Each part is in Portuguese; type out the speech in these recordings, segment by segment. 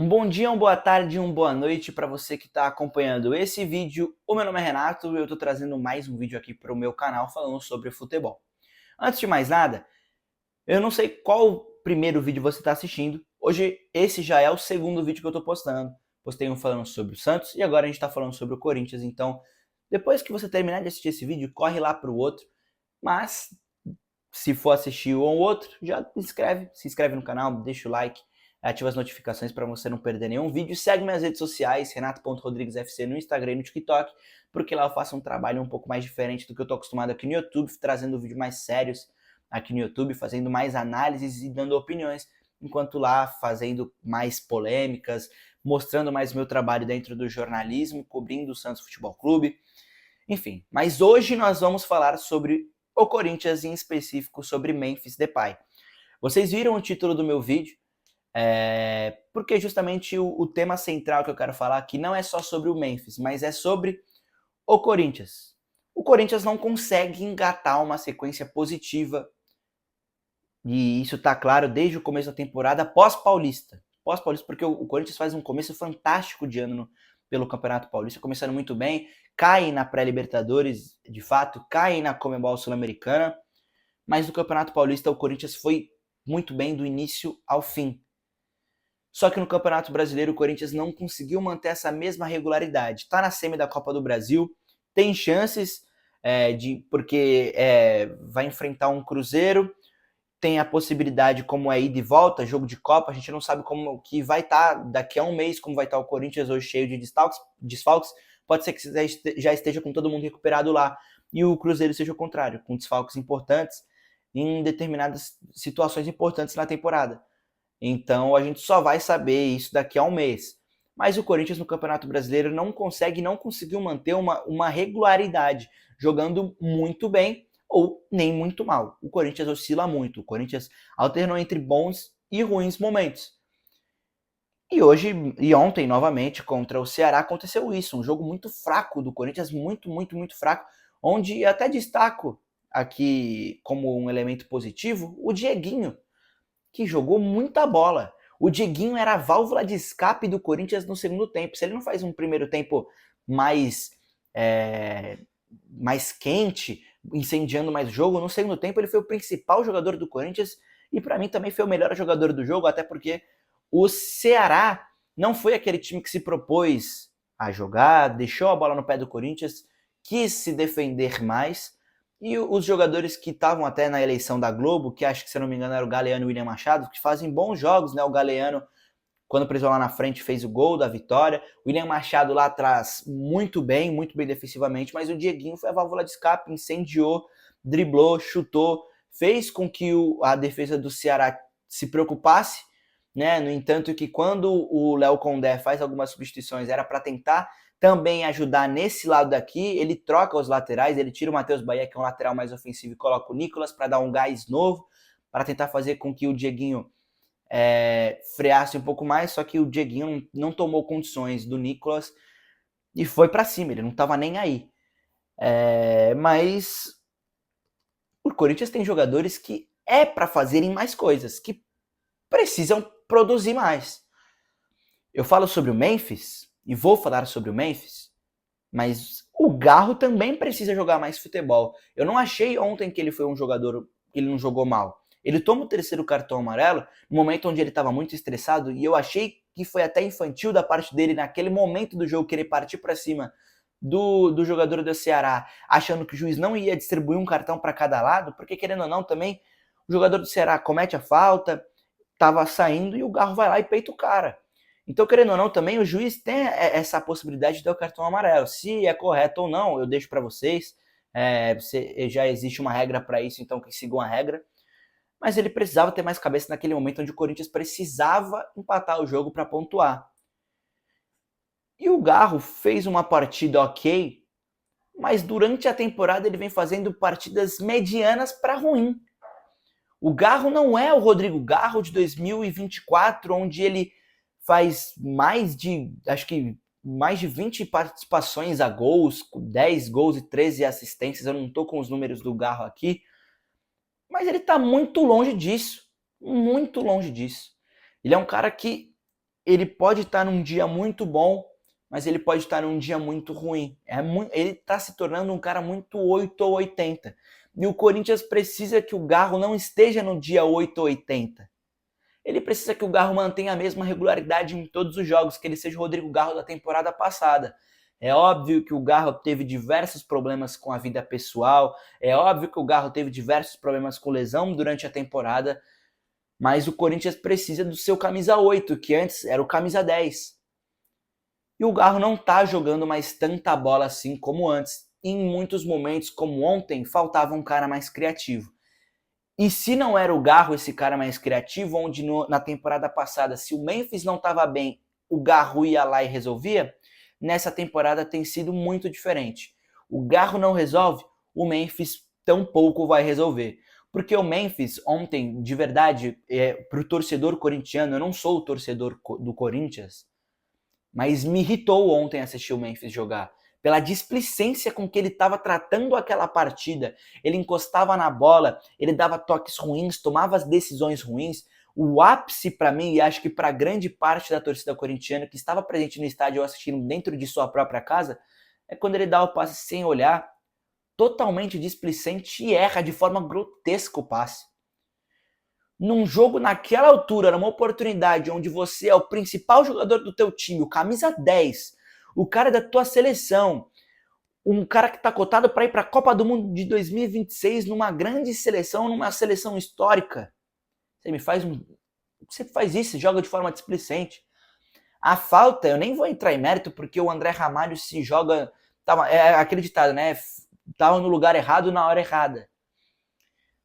Um bom dia, uma boa tarde, uma boa noite para você que está acompanhando esse vídeo. O meu nome é Renato e eu estou trazendo mais um vídeo aqui para o meu canal falando sobre futebol. Antes de mais nada, eu não sei qual primeiro vídeo você está assistindo. Hoje esse já é o segundo vídeo que eu estou postando. Postei um falando sobre o Santos e agora a gente está falando sobre o Corinthians. Então, depois que você terminar de assistir esse vídeo, corre lá para o outro. Mas, se for assistir um ou outro, já se inscreve no canal, deixa o like, ativa as notificações para você não perder nenhum vídeo. Segue minhas redes sociais, renato.rodriguesfc no Instagram e no TikTok, porque lá eu faço um trabalho um pouco mais diferente do que eu estou acostumado aqui no YouTube, trazendo vídeos mais sérios aqui no YouTube, fazendo mais análises e dando opiniões, enquanto lá fazendo mais polêmicas, mostrando mais meu trabalho dentro do jornalismo, cobrindo o Santos Futebol Clube, enfim. Mas hoje nós vamos falar sobre o Corinthians, em específico sobre Memphis Depay. Vocês viram o título do meu vídeo, porque justamente o tema central que eu quero falar aqui não é só sobre o Memphis, mas é sobre o Corinthians. O Corinthians não consegue engatar uma sequência positiva, e isso está claro desde o começo da temporada pós-paulista. Pós-paulista, porque o Corinthians faz um começo fantástico de ano pelo Campeonato Paulista, começando muito bem, cai na pré-Libertadores, de fato, cai na Conmebol Sul-Americana, mas no Campeonato Paulista o Corinthians foi muito bem do início ao fim. Só que no Campeonato Brasileiro o Corinthians não conseguiu manter essa mesma regularidade. Está na semi da Copa do Brasil, tem chances porque vai enfrentar um Cruzeiro, tem a possibilidade, como é ida e volta, jogo de Copa, a gente não sabe como que vai estar daqui a um mês, como vai estar o Corinthians hoje cheio de desfalques, pode ser que já esteja com todo mundo recuperado lá, e o Cruzeiro seja o contrário, com desfalques importantes em determinadas situações importantes na temporada. Então a gente só vai saber isso daqui a um mês. Mas o Corinthians no Campeonato Brasileiro não conseguiu manter uma regularidade, jogando muito bem ou nem muito mal. O Corinthians oscila muito, o Corinthians alternou entre bons e ruins momentos. E ontem, novamente, contra o Ceará, aconteceu isso. Um jogo muito fraco do Corinthians, muito fraco, onde até destaco aqui como um elemento positivo o Dieguinho, que jogou muita bola. O Dieguinho era a válvula de escape do Corinthians no segundo tempo. Se ele não faz um primeiro tempo mais, mais quente, incendiando mais o jogo, no segundo tempo ele foi o principal jogador do Corinthians e para mim também foi o melhor jogador do jogo, até porque o Ceará não foi aquele time que se propôs a jogar, deixou a bola no pé do Corinthians, quis se defender mais. E os jogadores que estavam até na eleição da Globo, que acho que, se eu não me engano, era o Galeano e o William Machado, que fazem bons jogos, né? O Galeano, quando precisou lá na frente, fez o gol da vitória. O William Machado lá atrás, muito bem defensivamente, mas o Dieguinho foi a válvula de escape, incendiou, driblou, chutou, fez com que a defesa do Ceará se preocupasse, né? No entanto, que quando o Léo Condé faz algumas substituições, era para tentar também ajudar nesse lado daqui, ele troca os laterais, ele tira o Matheus Bahia, que é um lateral mais ofensivo, e coloca o Nicolas para dar um gás novo, para tentar fazer com que o Dieguinho freasse um pouco mais, só que o Dieguinho não tomou condições do Nicolas e foi para cima, ele não estava nem aí. Mas o Corinthians tem jogadores que é para fazerem mais coisas, que precisam produzir mais. Eu falo sobre o Memphis, e vou falar sobre o Memphis, mas o Garro também precisa jogar mais futebol. Eu não achei ontem que ele foi um jogador que ele não jogou mal. Ele toma o terceiro cartão amarelo no momento onde ele estava muito estressado, e eu achei que foi até infantil da parte dele naquele momento do jogo querer partir para cima do jogador do Ceará, achando que o juiz não ia distribuir um cartão para cada lado, porque querendo ou não também o jogador do Ceará comete a falta, estava saindo e o Garro vai lá e peita o cara. Então, querendo ou não, também o juiz tem essa possibilidade de dar o cartão amarelo. Se é correto ou não, eu deixo para vocês. Já existe uma regra para isso, então que sigam a regra. Mas ele precisava ter mais cabeça naquele momento onde o Corinthians precisava empatar o jogo para pontuar. E o Garro fez uma partida ok, mas durante a temporada ele vem fazendo partidas medianas para ruim. O Garro não é o Rodrigo Garro de 2024, onde ele faz acho que mais de 20 participações a gols, 10 gols e 13 assistências. Eu não estou com os números do Garro aqui, mas ele está muito longe disso, muito longe disso. Ele é um cara que ele pode estar num dia muito bom, mas ele pode estar num dia muito ruim. Ele está se tornando um cara muito 8 ou 80. E o Corinthians precisa que o Garro não esteja no dia 8 ou 80. Ele precisa que o Garro mantenha a mesma regularidade em todos os jogos, que ele seja o Rodrigo Garro da temporada passada. É óbvio que o Garro teve diversos problemas com a vida pessoal, é óbvio que o Garro teve diversos problemas com lesão durante a temporada, mas o Corinthians precisa do seu camisa 8, que antes era o camisa 10. E o Garro não tá jogando mais tanta bola assim como antes. Em muitos momentos, como ontem, faltava um cara mais criativo. E se não era o Garro esse cara mais criativo, onde na temporada passada, se o Memphis não estava bem, o Garro ia lá e resolvia, nessa temporada tem sido muito diferente. O Garro não resolve, o Memphis tampouco vai resolver. Porque o Memphis ontem, de verdade, pro torcedor corintiano, eu não sou o torcedor do Corinthians, mas me irritou ontem assistir o Memphis jogar. Pela displicência com que ele estava tratando aquela partida. Ele encostava na bola, ele dava toques ruins, tomava as decisões ruins. O ápice para mim, e acho que para grande parte da torcida corintiana que estava presente no estádio ou assistindo dentro de sua própria casa, é quando ele dá o passe sem olhar, totalmente displicente e erra de forma grotesca o passe. Num jogo naquela altura, numa oportunidade onde você é o principal jogador do teu time, o camisa 10, o cara da tua seleção, um cara que está cotado para ir para a Copa do Mundo de 2026 numa grande seleção, numa seleção histórica. Você faz isso, joga de forma displicente. A falta, eu nem vou entrar em mérito porque o André Ramalho se joga, é acreditado, né? Tava no lugar errado na hora errada.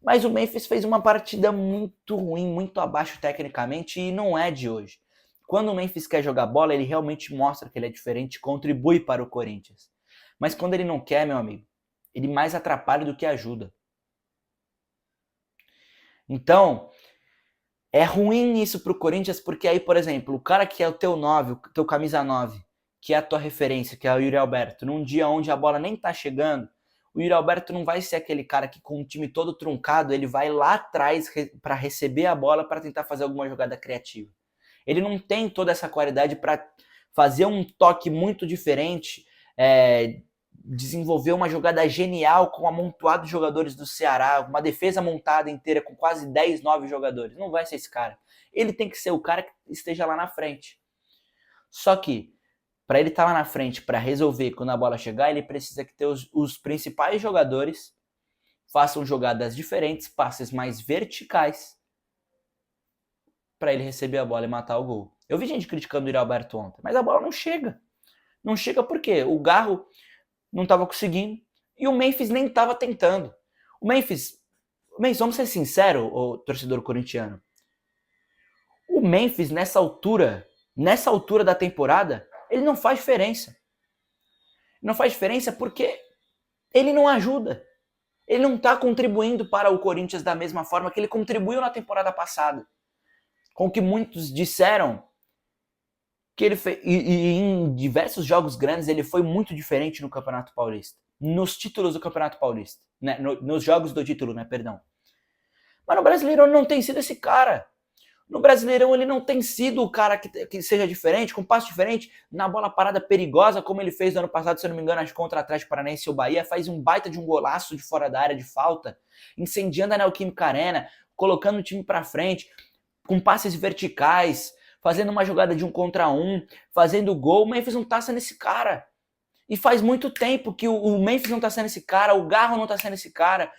Mas o Memphis fez uma partida muito ruim, muito abaixo tecnicamente e não é de hoje. Quando o Memphis quer jogar bola, ele realmente mostra que ele é diferente, contribui para o Corinthians. Mas quando ele não quer, meu amigo, ele mais atrapalha do que ajuda. Então, é ruim isso para o Corinthians, porque aí, por exemplo, o cara que é o teu 9, o teu camisa 9, que é a tua referência, que é o Yuri Alberto, num dia onde a bola nem tá chegando, o Yuri Alberto não vai ser aquele cara que com o time todo truncado, ele vai lá atrás para receber a bola para tentar fazer alguma jogada criativa. Ele não tem toda essa qualidade para fazer um toque muito diferente, desenvolver uma jogada genial com um amontoado de jogadores do Ceará, uma defesa montada inteira com quase 10, 9 jogadores. Não vai ser esse cara. Ele tem que ser o cara que esteja lá na frente. Só que, para ele estar lá na frente, para resolver quando a bola chegar, ele precisa que ter os principais jogadores façam jogadas diferentes, passes mais verticais, para ele receber a bola e matar o gol. Eu vi gente criticando o Yuri Alberto ontem, mas a bola não chega. Não chega por quê? O Garro não estava conseguindo e o Memphis nem estava tentando. O Memphis, vamos ser sinceros, o torcedor corintiano. O Memphis, nessa altura da temporada, ele não faz diferença. Não faz diferença porque ele não ajuda. Ele não está contribuindo para o Corinthians da mesma forma que ele contribuiu na temporada passada. Com que muitos disseram que ele fez, e em diversos jogos grandes ele foi muito diferente no Campeonato Paulista, nos títulos do Campeonato Paulista, né? Nos jogos do título, né? Perdão. Mas no Brasileirão ele não tem sido esse cara. No Brasileirão ele não tem sido o cara que seja diferente, com passo diferente, na bola parada perigosa, como ele fez no ano passado, se eu não me engano, acho contra o Atlético Paranaense e o Bahia, faz um baita de um golaço de fora da área de falta, incendiando a Neoquímica Arena, colocando o time pra frente, com passes verticais, fazendo uma jogada de 1 contra 1, fazendo gol. O Memphis não tá sendo esse cara. E faz muito tempo que o Memphis não tá sendo esse cara, o Garro não tá sendo esse cara.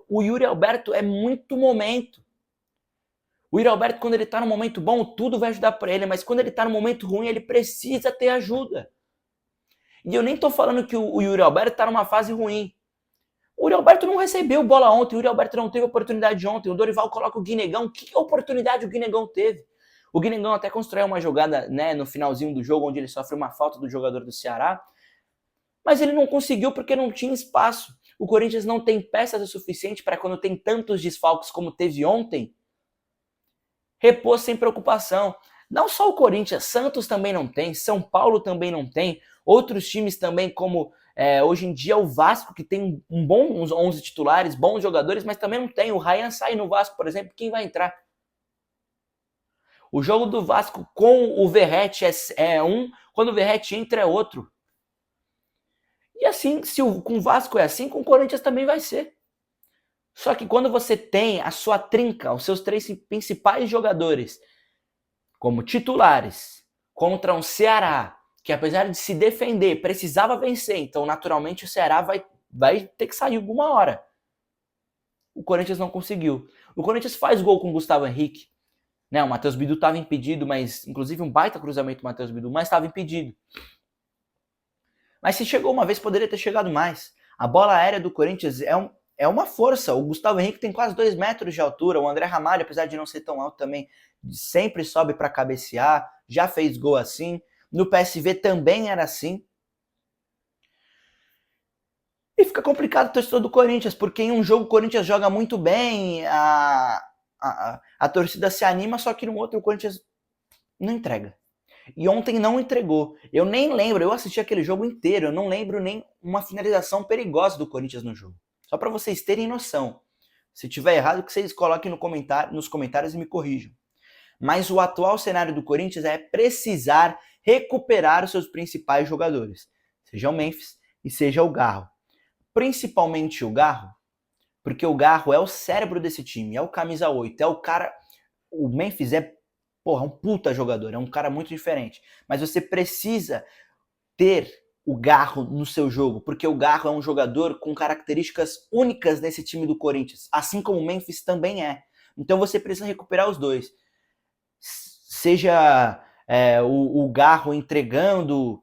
O Yuri Alberto é muito momento. O Yuri Alberto, quando ele tá no momento bom, tudo vai ajudar pra ele, mas quando ele tá no momento ruim, ele precisa ter ajuda. E eu nem tô falando que o Yuri Alberto tá numa fase ruim. O Yuri Alberto não recebeu bola ontem, o Yuri Alberto não teve oportunidade ontem. O Dorival coloca o Guinegão. Que oportunidade o Guinegão teve? O Guinegão até construiu uma jogada, né, no finalzinho do jogo, onde ele sofre uma falta do jogador do Ceará, mas ele não conseguiu porque não tinha espaço. O Corinthians não tem peças o suficiente para, quando tem tantos desfalques como teve ontem, repor sem preocupação. Não só o Corinthians, Santos também não tem, São Paulo também não tem, outros times também, como hoje em dia o Vasco, que tem uns 11 titulares, bons jogadores, mas também não tem. O Ryan sai no Vasco, por exemplo, quem vai entrar? O jogo do Vasco com o Verratti é um, quando o Verratti entra é outro. E assim, se com o Vasco é assim, com o Corinthians também vai ser. Só que quando você tem a sua trinca, os seus 3 principais jogadores como titulares contra um Ceará, que apesar de se defender, precisava vencer, então naturalmente o Ceará vai ter que sair alguma hora. O Corinthians não conseguiu. O Corinthians faz gol com o Gustavo Henrique. Né, o Matheus Bidu estava impedido, mas inclusive um baita cruzamento do Matheus Bidu, mas estava impedido. Mas se chegou uma vez, poderia ter chegado mais. A bola aérea do Corinthians é uma força. O Gustavo Henrique tem quase 2 metros de altura. O André Ramalho, apesar de não ser tão alto também, sempre sobe para cabecear. Já fez gol assim. No PSV também era assim. E fica complicado o torcedor do Corinthians, porque em um jogo o Corinthians joga muito bem, a torcida se anima, só que no outro o Corinthians não entrega. E ontem não entregou. Eu nem lembro, eu assisti aquele jogo inteiro, eu não lembro nem uma finalização perigosa do Corinthians no jogo. Só para vocês terem noção. Se tiver errado, que vocês coloquem nos comentários e me corrijam. Mas o atual cenário do Corinthians é precisar recuperar os seus principais jogadores. Seja o Memphis e seja o Garro. Principalmente o Garro, porque o Garro é o cérebro desse time, é o camisa 8, é o cara... O Memphis é um puta jogador, é um cara muito diferente. Mas você precisa ter o Garro no seu jogo, porque o Garro é um jogador com características únicas nesse time do Corinthians, assim como o Memphis também é. Então você precisa recuperar os dois. Seja o Garro entregando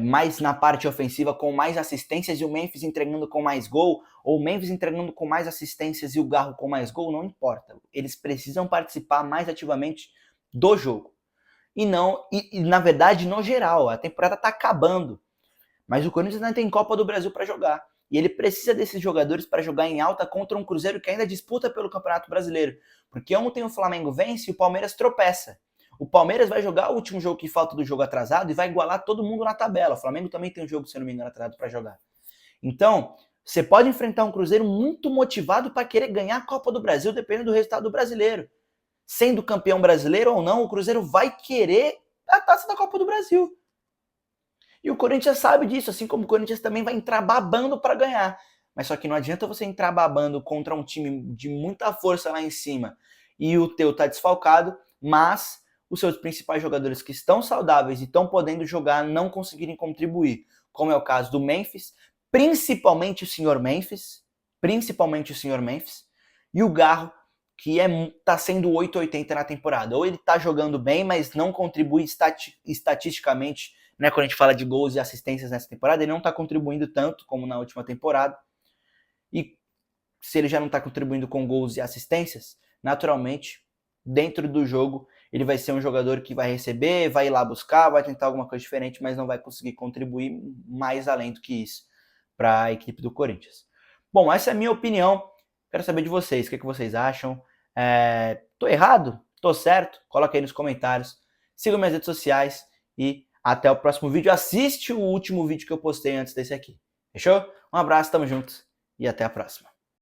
mais na parte ofensiva com mais assistências e o Memphis entregando com mais gol, ou o Memphis entregando com mais assistências e o Garro com mais gol, não importa. Eles precisam participar mais ativamente do jogo. E na verdade, no geral, a temporada está acabando. Mas o Corinthians ainda tem Copa do Brasil para jogar. E ele precisa desses jogadores para jogar em alta contra um Cruzeiro que ainda disputa pelo Campeonato Brasileiro. Porque ontem o Flamengo vence e o Palmeiras tropeça. O Palmeiras vai jogar o último jogo que falta do jogo atrasado e vai igualar todo mundo na tabela. O Flamengo também tem um jogo, se eu não me engano, atrasado para jogar. Então, você pode enfrentar um Cruzeiro muito motivado para querer ganhar a Copa do Brasil, dependendo do resultado do brasileiro. Sendo campeão brasileiro ou não, o Cruzeiro vai querer a taça da Copa do Brasil. E o Corinthians sabe disso, assim como o Corinthians também vai entrar babando para ganhar. Mas só que não adianta você entrar babando contra um time de muita força lá em cima e o teu tá desfalcado, mas os seus principais jogadores que estão saudáveis e estão podendo jogar não conseguirem contribuir, como é o caso do Memphis, principalmente o senhor Memphis, e o Garro, que tá sendo 880 na temporada. Ou ele tá jogando bem, mas não contribui estatisticamente, né, quando a gente fala de gols e assistências nessa temporada, ele não tá contribuindo tanto como na última temporada. E se ele já não tá contribuindo com gols e assistências, naturalmente, dentro do jogo, ele vai ser um jogador que vai receber, vai ir lá buscar, vai tentar alguma coisa diferente, mas não vai conseguir contribuir mais além do que isso para a equipe do Corinthians. Bom, essa é a minha opinião. Quero saber de vocês, o que vocês acham? Tô errado? Tô certo? Coloca aí nos comentários. Sigam minhas redes sociais e até o próximo vídeo. Assiste o último vídeo que eu postei antes desse aqui. Fechou? Um abraço, tamo junto e até a próxima.